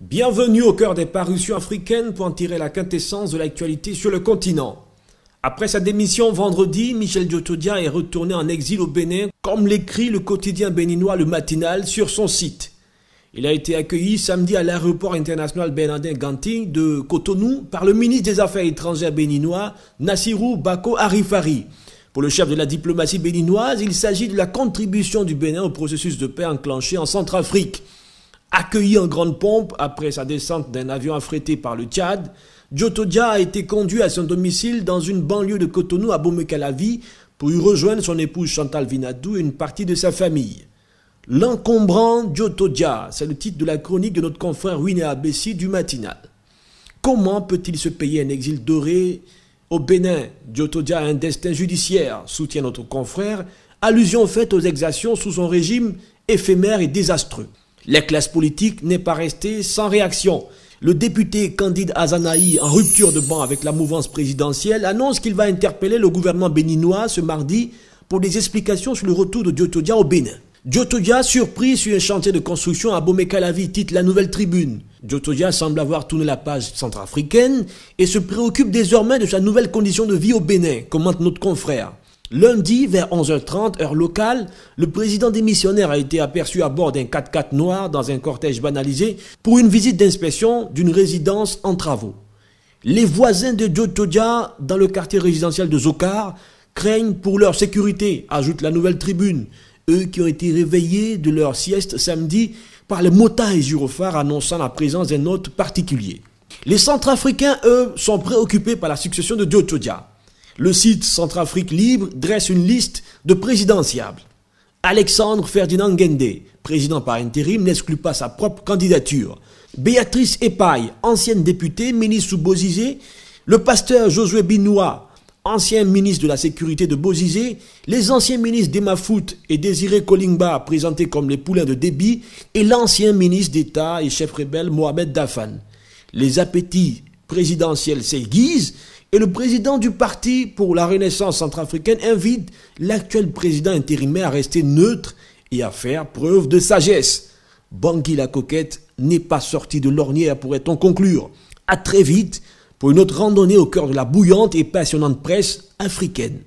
Bienvenue au cœur des parutions africaines pour en tirer la quintessence de l'actualité sur le continent. Après sa démission vendredi, Michel Djotodia est retourné en exil au Bénin, comme l'écrit le quotidien béninois Le Matinal sur son site. Il a été accueilli samedi à l'aéroport international Bernardin Ganti de Cotonou par le ministre des Affaires étrangères béninois, Nassirou Bako Arifari. Pour le chef de la diplomatie béninoise, il s'agit de la contribution du Bénin au processus de paix enclenché en Centrafrique. Accueilli en grande pompe après sa descente d'un avion affrété par le Tchad, Djotodia a été conduit à son domicile dans une banlieue de Cotonou à Bomekalavi pour y rejoindre son épouse Chantal Vinadou et une partie de sa famille. L'encombrant Djotodia, c'est le titre de la chronique de notre confrère Winnie Abessi du Matinal. Comment peut-il se payer un exil doré au Bénin? Djotodia a un destin judiciaire, soutient notre confrère, allusion faite aux exactions sous son régime éphémère et désastreux. La classe politique n'est pas restée sans réaction. Le député Candide Azanaï, en rupture de banc avec la mouvance présidentielle, annonce qu'il va interpeller le gouvernement béninois ce mardi pour des explications sur le retour de Djotodia au Bénin. Djotodia surpris sur un chantier de construction à Bomekalavi, titre La Nouvelle Tribune. Djotodia semble avoir tourné la page centrafricaine et se préoccupe désormais de sa nouvelle condition de vie au Bénin, commente notre confrère. Lundi, vers 11h30, heure locale, le président démissionnaire a été aperçu à bord d'un 4x4 noir dans un cortège banalisé pour une visite d'inspection d'une résidence en travaux. Les voisins de Djotodia, dans le quartier résidentiel de Zokar, craignent pour leur sécurité, ajoute la Nouvelle Tribune, eux qui ont été réveillés de leur sieste samedi par les motards et gyrophares annonçant la présence d'un hôte particulier. Les Centrafricains, eux, sont préoccupés par la succession de Djotodia. Le site Centrafrique Libre dresse une liste de présidentiables. Alexandre Ferdinand Guendé, président par intérim, n'exclut pas sa propre candidature. Béatrice Epaille, ancienne députée, ministre sous Bozizé. Le pasteur Josué Binois, ancien ministre de la Sécurité de Bozizé. Les anciens ministres d'Emma Fout et Désiré Kolingba, présentés comme les poulains de Déby. Et l'ancien ministre d'État et chef rebelle Mohamed Dafan. Les appétits présidentiels s'aiguisent. Et le président du parti pour la Renaissance centrafricaine invite l'actuel président intérimaire à rester neutre et à faire preuve de sagesse. Bangui la coquette n'est pas sorti de l'ornière, pourrait-on conclure. À très vite pour une autre randonnée au cœur de la bouillante et passionnante presse africaine.